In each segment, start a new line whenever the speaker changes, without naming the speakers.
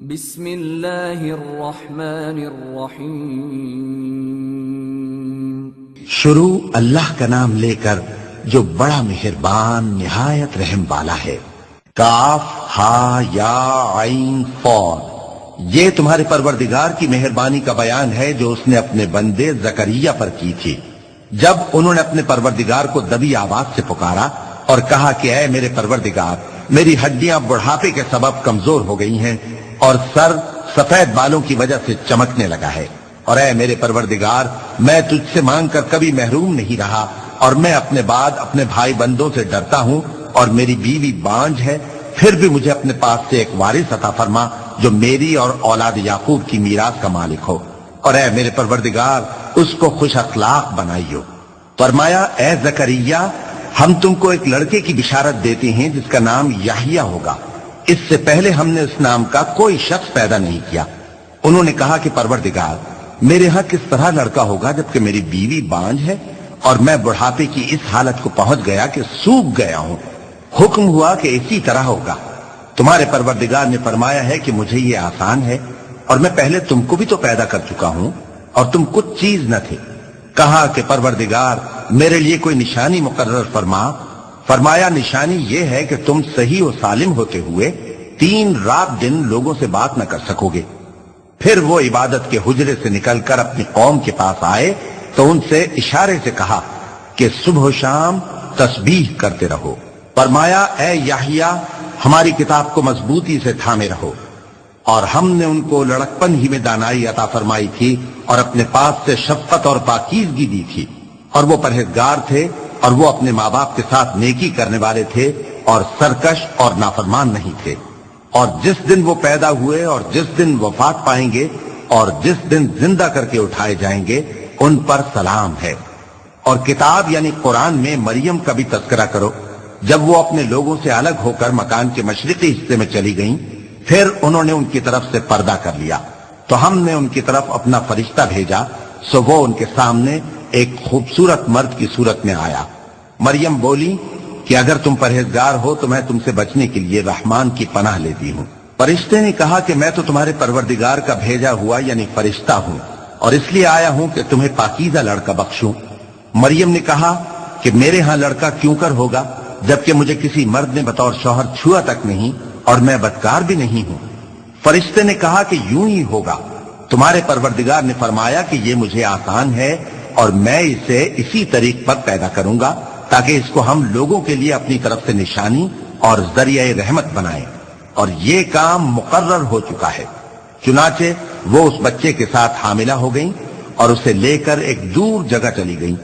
بسم اللہ الرحمن الرحیم۔
شروع اللہ کا نام لے کر جو بڑا مہربان نہایت رحم والا ہے۔ کاف ہا یا عین صاد، یہ تمہارے پروردگار کی مہربانی کا بیان ہے جو اس نے اپنے بندے زکریا پر کی تھی جب انہوں نے اپنے پروردگار کو دبی آواز سے پکارا اور کہا کہ اے میرے پروردگار، میری ہڈیاں بڑھاپے کے سبب کمزور ہو گئی ہیں اور سر سفید بالوں کی وجہ سے چمکنے لگا ہے، اور اے میرے پروردگار، میں تجھ سے مانگ کر کبھی محروم نہیں رہا، اور میں اپنے بعد اپنے بھائی بندوں سے ڈرتا ہوں، اور میری بیوی بانجھ ہے، پھر بھی مجھے اپنے پاس سے ایک وارث عطا فرما جو میری اور اولاد یعقوب کی میراث کا مالک ہو، اور اے میرے پروردگار، اس کو خوش اخلاق بنائیو۔ فرمایا اے زکریا، ہم تم کو ایک لڑکے کی بشارت دیتے ہیں جس کا نام یحییٰ ہوگا، اس سے پہلے ہم نے اس نام کا کوئی شخص پیدا نہیں کیا۔ انہوں نے کہا کہ پروردگار، میرے ہاں کس طرح لڑکا ہوگا جبکہ میری بیوی بانجھ ہے اور میں بڑھاپے کی اس حالت کو پہنچ گیا کہ سوکھ گیا ہوں۔ حکم ہوا کہ اسی طرح ہوگا۔ تمہارے پروردگار نے فرمایا ہے کہ مجھے یہ آسان ہے، اور میں پہلے تم کو بھی تو پیدا کر چکا ہوں اور تم کچھ چیز نہ تھے۔ کہا کہ پروردگار، میرے لیے کوئی نشانی مقرر فرما۔ فرمایا نشانی یہ ہے کہ تم صحیح و سالم ہوتے ہوئے 3 رات دن لوگوں سے بات نہ کر سکو گے۔ پھر وہ عبادت کے حجرے سے نکل کر اپنی قوم کے پاس آئے تو ان سے اشارے سے کہا کہ صبح و شام تسبیح کرتے رہو۔ فرمایا اے یحییٰ، ہماری کتاب کو مضبوطی سے تھامے رہو، اور ہم نے ان کو لڑکپن ہی میں دانائی عطا فرمائی تھی اور اپنے پاس سے شفقت اور پاکیزگی دی تھی، اور وہ پرہیزگار تھے، اور وہ اپنے ماں باپ کے ساتھ نیکی کرنے والے تھے اور سرکش اور نافرمان نہیں تھے۔ اور جس دن وہ پیدا ہوئے اور جس دن وفات پائیں گے اور جس دن زندہ کر کے اٹھائے جائیں گے ان پر سلام ہے۔ اور کتاب یعنی قرآن میں مریم کا بھی تذکرہ کرو، جب وہ اپنے لوگوں سے الگ ہو کر مکان کے مشرقی حصے میں چلی گئیں، پھر انہوں نے ان کی طرف سے پردہ کر لیا تو ہم نے ان کی طرف اپنا فرشتہ بھیجا، سو وہ ان کے سامنے ایک خوبصورت مرد کی صورت میں آیا۔ مریم بولی کہ اگر تم پرہیزگار ہو تو میں تم سے بچنے کے لیے رحمان کی پناہ لیتی ہوں۔ فرشتے نے کہا کہ میں تو تمہارے پروردگار کا بھیجا ہوا یعنی فرشتہ ہوں، اور اس لیے آیا ہوں کہ تمہیں پاکیزہ لڑکا بخشوں۔ مریم نے کہا کہ میرے ہاں لڑکا کیوں کر ہوگا جبکہ مجھے کسی مرد نے بطور شوہر چھوا تک نہیں اور میں بدکار بھی نہیں ہوں۔ فرشتے نے کہا کہ یوں ہی ہوگا۔ تمہارے پروردگار نے فرمایا کہ یہ مجھے آسان ہے اور میں اسے اسی طریق پر پیدا کروں گا تاکہ اس کو ہم لوگوں کے لیے اپنی طرف سے نشانی اور ذریعہ رحمت بنائیں، اور یہ کام مقرر ہو چکا ہے۔ چنانچہ وہ اس بچے کے ساتھ حاملہ ہو گئیں اور اسے لے کر ایک دور جگہ چلی گئیں۔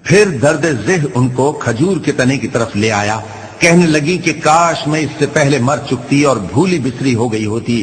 پھر درد ذہ ان کو کھجور کے تنے کی طرف لے آیا، کہنے لگی کہ کاش میں اس سے پہلے مر چکتی اور بھولی بسری ہو گئی ہوتی۔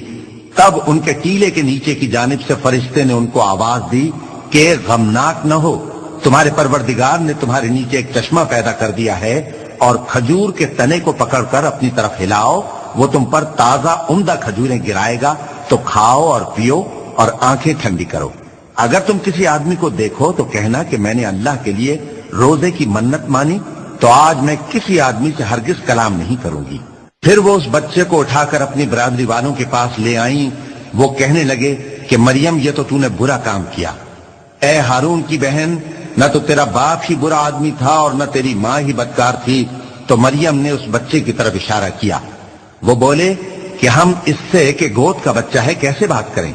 تب ان کے ٹیلے کے نیچے کی جانب سے فرشتے نے ان کو آواز دی کہ غمناک نہ ہو، تمہارے پروردگار نے تمہارے نیچے ایک چشمہ پیدا کر دیا ہے، اور کھجور کے تنے کو پکڑ کر اپنی طرف ہلاؤ، وہ تم پر تازہ عمدہ کھجوریں گرائے گا، تو کھاؤ اور پیو اور آنکھیں ٹھنڈی کرو۔ اگر تم کسی آدمی کو دیکھو تو کہنا کہ میں نے اللہ کے لیے روزے کی منت مانی، تو آج میں کسی آدمی سے ہرگز کلام نہیں کروں گی۔ پھر وہ اس بچے کو اٹھا کر اپنی برادری والوں کے پاس لے آئیں۔ وہ کہنے لگے کہ مریم، یہ تو نے برا کام کیا۔ اے ہارون کی بہن، نہ تو تیرا باپ ہی برا آدمی تھا اور نہ تیری ماں ہی بدکار تھی۔ تو مریم نے اس بچے کی طرف اشارہ کیا۔ وہ بولے کہ ہم اس سے کہ گود کا بچہ ہے کیسے بات کریں؟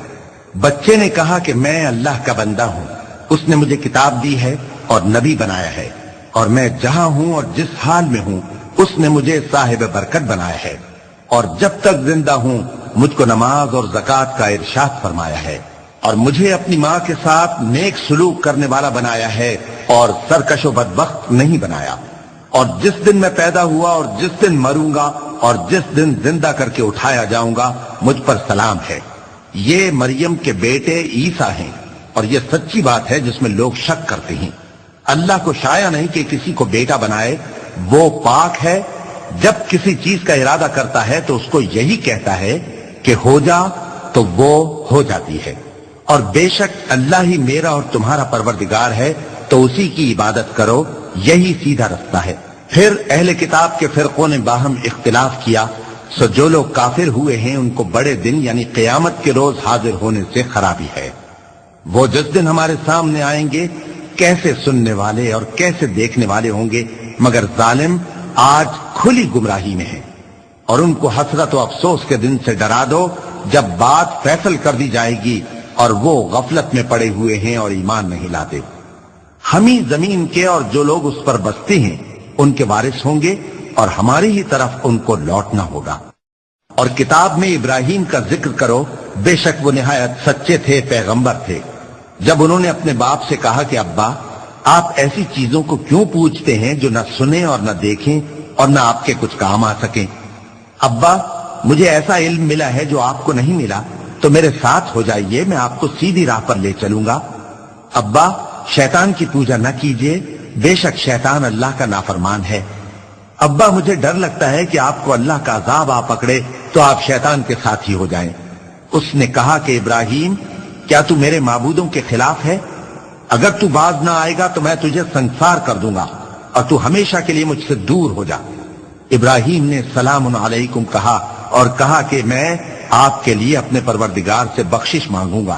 بچے نے کہا کہ میں اللہ کا بندہ ہوں، اس نے مجھے کتاب دی ہے اور نبی بنایا ہے، اور میں جہاں ہوں اور جس حال میں ہوں اس نے مجھے صاحب برکت بنایا ہے، اور جب تک زندہ ہوں مجھ کو نماز اور زکوٰۃ کا ارشاد فرمایا ہے، اور مجھے اپنی ماں کے ساتھ نیک سلوک کرنے والا بنایا ہے اور سرکش و بدبخت نہیں بنایا، اور جس دن میں پیدا ہوا اور جس دن مروں گا اور جس دن زندہ کر کے اٹھایا جاؤں گا مجھ پر سلام ہے۔ یہ مریم کے بیٹے عیسیٰ ہیں، اور یہ سچی بات ہے جس میں لوگ شک کرتے ہیں۔ اللہ کو شایع نہیں کہ کسی کو بیٹا بنائے، وہ پاک ہے۔ جب کسی چیز کا ارادہ کرتا ہے تو اس کو یہی کہتا ہے کہ ہو جا، تو وہ ہو جاتی ہے۔ اور بے شک اللہ ہی میرا اور تمہارا پروردگار ہے، تو اسی کی عبادت کرو، یہی سیدھا رستہ ہے۔ پھر اہل کتاب کے فرقوں نے باہم اختلاف کیا سو جو لوگ کافر ہوئے ہیں ان کو بڑے دن یعنی قیامت کے روز حاضر ہونے سے خرابی ہے۔ وہ جس دن ہمارے سامنے آئیں گے کیسے سننے والے اور کیسے دیکھنے والے ہوں گے، مگر ظالم آج کھلی گمراہی میں ہیں۔ اور ان کو حسرت و افسوس کے دن سے ڈرا دو جب بات فیصل کر دی جائے گی اور وہ غفلت میں پڑے ہوئے ہیں اور ایمان نہیں لاتے۔ ہم ہی زمین کے اور جو لوگ اس پر بستے ہیں ان کے وارث ہوں گے اور ہماری ہی طرف ان کو لوٹنا ہوگا۔ اور کتاب میں ابراہیم کا ذکر کرو، بے شک وہ نہایت سچے تھے، پیغمبر تھے۔ جب انہوں نے اپنے باپ سے کہا کہ ابا آپ ایسی چیزوں کو کیوں پوچھتے ہیں جو نہ سنیں اور نہ دیکھیں اور نہ آپ کے کچھ کام آ سکیں؟ ابا مجھے ایسا علم ملا ہے جو آپ کو نہیں ملا، تو میرے ساتھ ہو جائیے، میں آپ کو سیدھی راہ پر لے چلوں گا۔ ابا شیطان کی پوجا نہ کیجیے، بے شک شیطان اللہ کا نافرمان ہے۔ ابا مجھے ڈر لگتا ہے کہ آپ کو اللہ کا عذاب آ پکڑے تو آپ شیطان کے ساتھی ہو جائیں۔ اس نے کہا کہ ابراہیم کیا تو میرے معبودوں کے خلاف ہے؟ اگر تو باز نہ آئے گا تو میں تجھے سنسار کر دوں گا اور تو ہمیشہ کے لیے مجھ سے دور ہو جا۔ ابراہیم نے سلام علیکم کہا اور کہا کہ میں آپ کے لیے اپنے پروردگار سے بخشش مانگوں گا،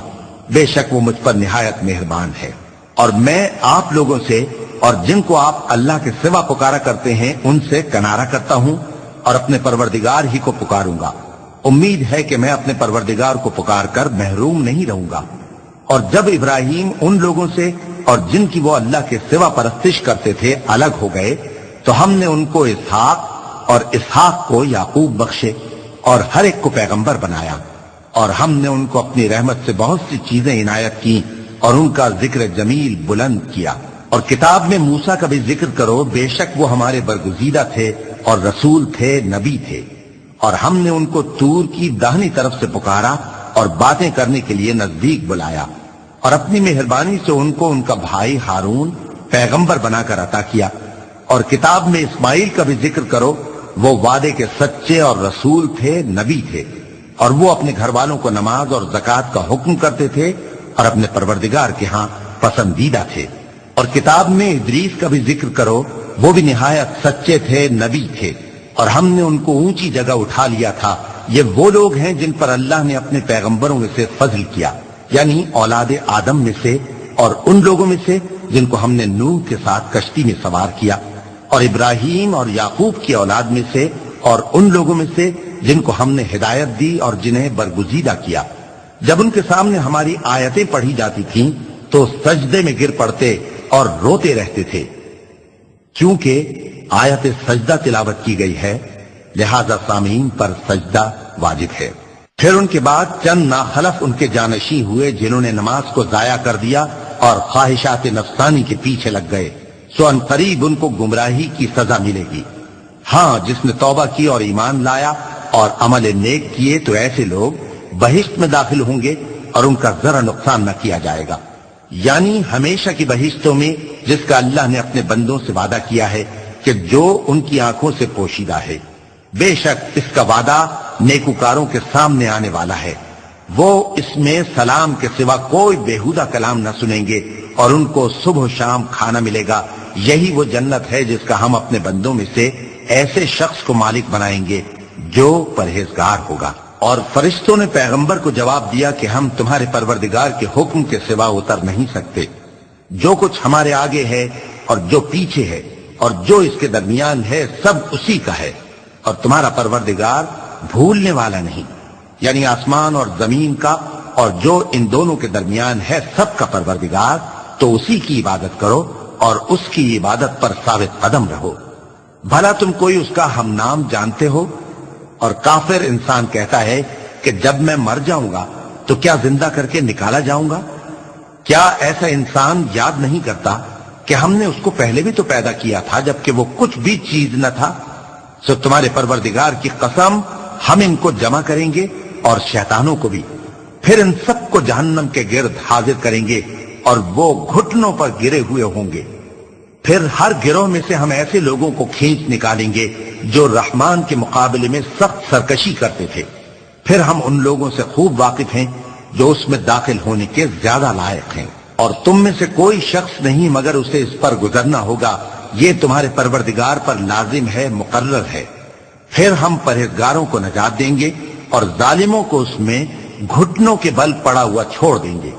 بے شک وہ مجھ پر نہایت مہربان ہے۔ اور میں آپ لوگوں سے اور جن کو آپ اللہ کے سوا پکارا کرتے ہیں ان سے کنارہ کرتا ہوں اور اپنے پروردگار ہی کو پکاروں گا۔ امید ہے کہ میں اپنے پروردگار کو پکار کر محروم نہیں رہوں گا۔ اور جب ابراہیم ان لوگوں سے اور جن کی وہ اللہ کے سوا پرستش کرتے تھے الگ ہو گئے تو ہم نے ان کو اسحاق اور اسحاق کو یعقوب بخشے اور ہر ایک کو پیغمبر بنایا، اور ہم نے ان کو اپنی رحمت سے بہت سی چیزیں عنایت کی اور ان کا ذکر جمیل بلند کیا۔ اور کتاب میں موسیٰ کا بھی ذکر کرو، بے شک وہ ہمارے برگزیدہ تھے اور رسول تھے، نبی تھے۔ اور ہم نے ان کو طور کی داہنی طرف سے پکارا اور باتیں کرنے کے لیے نزدیک بلایا، اور اپنی مہربانی سے ان کو ان کا بھائی ہارون پیغمبر بنا کر عطا کیا۔ اور کتاب میں اسماعیل کا بھی ذکر کرو، وہ وعدے کے سچے اور رسول تھے، نبی تھے، اور وہ اپنے گھر والوں کو نماز اور زکوٰۃ کا حکم کرتے تھے اور اپنے پروردگار کے ہاں پسندیدہ تھے۔ اور کتاب میں ادریس کا بھی ذکر کرو، وہ بھی نہایت سچے تھے، نبی تھے، اور ہم نے ان کو اونچی جگہ اٹھا لیا تھا۔ یہ وہ لوگ ہیں جن پر اللہ نے اپنے پیغمبروں میں سے فضل کیا، یعنی اولاد آدم میں سے، اور ان لوگوں میں سے جن کو ہم نے نوح کے ساتھ کشتی میں سوار کیا، اور ابراہیم اور یعقوب کی اولاد میں سے، اور ان لوگوں میں سے جن کو ہم نے ہدایت دی اور جنہیں برگزیدہ کیا۔ جب ان کے سامنے ہماری آیتیں پڑھی جاتی تھیں تو سجدے میں گر پڑتے اور روتے رہتے تھے، کیونکہ آیت سجدہ تلاوت کی گئی ہے، لہذا سامعین پر سجدہ واجب ہے۔ پھر ان کے بعد چند ناخلف ان کے جانشین ہوئے جنہوں نے نماز کو ضائع کر دیا اور خواہشات نفسانی کے پیچھے لگ گئے، سو ان قریب ان کو گمراہی کی سزا ملے گی۔ ہاں جس نے توبہ کی اور ایمان لایا اور عمل نیک کیے تو ایسے لوگ بہشت میں داخل ہوں گے اور ان کا ذرا نقصان نہ کیا جائے گا، یعنی ہمیشہ کی بہشتوں میں جس کا اللہ نے اپنے بندوں سے وعدہ کیا ہے کہ جو ان کی آنکھوں سے پوشیدہ ہے۔ بے شک اس کا وعدہ نیکوکاروں کے سامنے آنے والا ہے، وہ اس میں سلام کے سوا کوئی بیہودہ کلام نہ سنیں گے اور ان کو صبح و شام کھانا ملے گا۔ یہی وہ جنت ہے جس کا ہم اپنے بندوں میں سے ایسے شخص کو مالک بنائیں گے جو پرہیزگار ہوگا۔ اور فرشتوں نے پیغمبر کو جواب دیا کہ ہم تمہارے پروردگار کے حکم کے سوا اتر نہیں سکتے، جو کچھ ہمارے آگے ہے اور جو پیچھے ہے اور جو اس کے درمیان ہے سب اسی کا ہے، اور تمہارا پروردگار بھولنے والا نہیں، یعنی آسمان اور زمین کا اور جو ان دونوں کے درمیان ہے سب کا پروردگار، تو اسی کی عبادت کرو اور اس کی عبادت پر ثابت قدم رہو۔ بھلا تم کوئی اس کا ہم نام جانتے ہو؟ اور کافر انسان کہتا ہے کہ جب میں مر جاؤں گا تو کیا زندہ کر کے نکالا جاؤں گا؟ کیا ایسا انسان یاد نہیں کرتا کہ ہم نے اس کو پہلے بھی تو پیدا کیا تھا جبکہ وہ کچھ بھی چیز نہ تھا؟ سو تمہارے پروردگار کی قسم ہم ان کو جمع کریں گے اور شیطانوں کو بھی، پھر ان سب کو جہنم کے گرد حاضر کریں گے اور وہ گھٹنوں پر گرے ہوئے ہوں گے۔ پھر ہر گروہ میں سے ہم ایسے لوگوں کو کھینچ نکالیں گے جو رحمان کے مقابلے میں سخت سرکشی کرتے تھے، پھر ہم ان لوگوں سے خوب واقف ہیں جو اس میں داخل ہونے کے زیادہ لائق ہیں، اور تم میں سے کوئی شخص نہیں مگر اسے اس پر گزرنا ہوگا، یہ تمہارے پروردگار پر لازم ہے، مقرر ہے۔ پھر ہم پرہیزگاروں کو نجات دیں گے اور ظالموں کو اس میں گھٹنوں کے بل پڑا ہوا چھوڑ دیں گے۔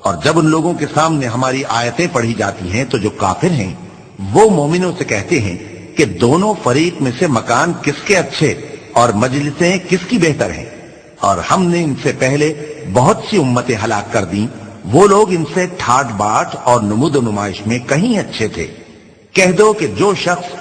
اور جب ان لوگوں کے سامنے ہماری آیتیں پڑھی جاتی ہیں تو جو کافر ہیں وہ مومنوں سے کہتے ہیں کہ دونوں فریق میں سے مکان کس کے اچھے اور مجلسیں کس کی بہتر ہیں، اور ہم نے ان سے پہلے بہت سی امتیں ہلاک کر دیں، وہ لوگ ان سے ٹھاٹ باٹ اور نمود و نمائش میں کہیں اچھے تھے۔ کہہ دو کہ جو شخص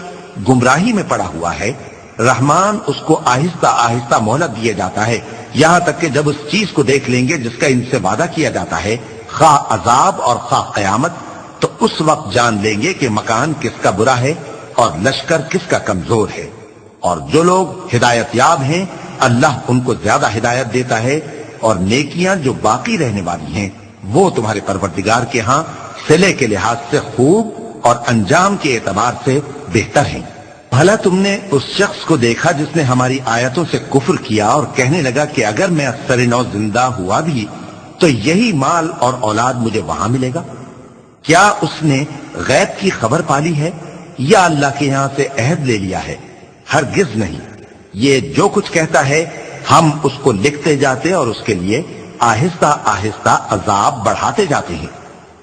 گمراہی میں پڑا ہوا ہے رحمان اس کو آہستہ آہستہ مہلت دیا جاتا ہے، یہاں تک کہ جب اس چیز کو دیکھ لیں گے جس کا ان سے وعدہ کیا جاتا ہے، خواہ عذاب اور خواہ قیامت، تو اس وقت جان لیں گے کہ مکان کس کا برا ہے اور لشکر کس کا کمزور ہے۔ اور جو لوگ ہدایت یاب ہیں اللہ ان کو زیادہ ہدایت دیتا ہے، اور نیکیاں جو باقی رہنے والی ہیں وہ تمہارے پروردگار کے ہاں صلے کے لحاظ سے خوب اور انجام کے اعتبار سے بہتر ہیں۔ بھلا تم نے اس شخص کو دیکھا جس نے ہماری آیتوں سے کفر کیا اور کہنے لگا کہ اگر میں اثر نو زندہ ہوا بھی تو یہی مال اور اولاد مجھے وہاں ملے گا؟ کیا اس نے غیب کی خبر پالی ہے یا اللہ کے یہاں سے عہد لے لیا ہے؟ ہرگز نہیں، یہ جو کچھ کہتا ہے ہم اس کو لکھتے جاتے اور اس کے لیے آہستہ آہستہ عذاب بڑھاتے جاتے ہیں،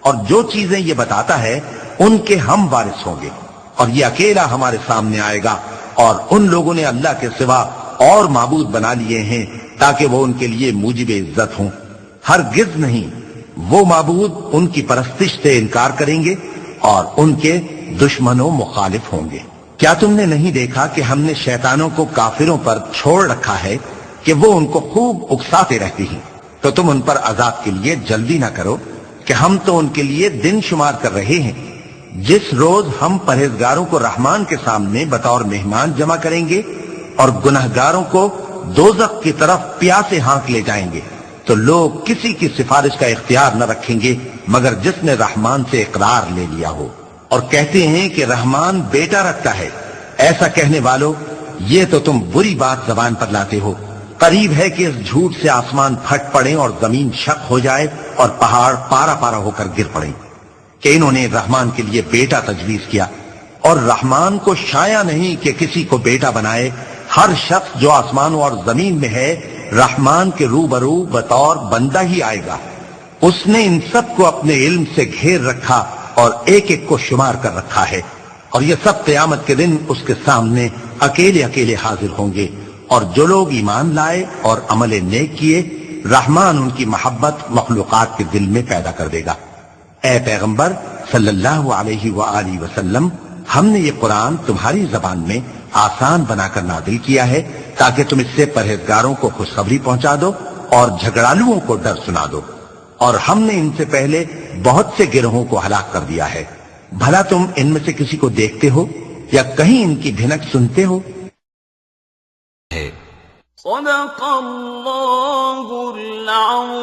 اور جو چیزیں یہ بتاتا ہے ان کے ہم وارث ہوں گے، اور یہ اکیلا ہمارے سامنے آئے گا، اور ان لوگوں نے اللہ کے سوا اور معبود بنا لیے ہیں تاکہ وہ ان کے لیے موجب عزت ہوں۔ ہرگز نہیں، وہ معبود ان کی پرستش سے انکار کریں گے اور ان کے دشمنوں مخالف ہوں گے۔ کیا تم نے نہیں دیکھا کہ ہم نے شیطانوں کو کافروں پر چھوڑ رکھا ہے کہ وہ ان کو خوب اکساتے رہتی ہیں؟ تو تم ان پر عذاب کے لیے جلدی نہ کرو کہ ہم تو ان کے لیے دن شمار کر رہے ہیں۔ جس روز ہم پرہیزگاروں کو رحمان کے سامنے بطور مہمان جمع کریں گے اور گنہگاروں کو دوزخ کی طرف پیاسے ہانک لے جائیں گے، تو لوگ کسی کی سفارش کا اختیار نہ رکھیں گے مگر جس نے رحمان سے اقرار لے لیا ہو، اور کہتے ہیں کہ رحمان بیٹا رکھتا ہے۔ ایسا کہنے والوں، یہ تو تم بری بات زبان پر لاتے ہو۔ قریب ہے کہ اس جھوٹ سے آسمان پھٹ پڑے اور زمین شق ہو جائے اور پہاڑ پارا پارا ہو کر گر پڑے کہ انہوں نے رحمان کے لیے بیٹا تجویز کیا، اور رحمان کو شایع نہیں کہ کسی کو بیٹا بنائے۔ ہر شخص جو آسمانوں اور زمین میں ہے رحمان کے روبرو بطور بندہ ہی آئے گا۔ اس نے ان سب کو اپنے علم سے گھیر رکھا اور ایک ایک کو شمار کر رکھا ہے، اور یہ سب قیامت کے دن اس کے سامنے اکیلے اکیلے حاضر ہوں گے۔ اور جو لوگ ایمان لائے اور عمل نیک کیے رحمان ان کی محبت مخلوقات کے دل میں پیدا کر دے گا۔ اے پیغمبر صلی اللہ علیہ وآلہ وسلم، ہم نے یہ قرآن تمہاری زبان میں آسان بنا کر نازل کیا ہے تاکہ تم اس سے پرہیزگاروں کو خوشخبری پہنچا دو اور جھگڑالوؤں کو ڈر سنا دو، اور ہم نے ان سے پہلے بہت سے گروہوں کو ہلاک کر دیا ہے۔ بھلا تم ان میں سے کسی کو دیکھتے ہو یا کہیں ان کی بھنک سنتے ہو؟
صدق اللہ العظیم۔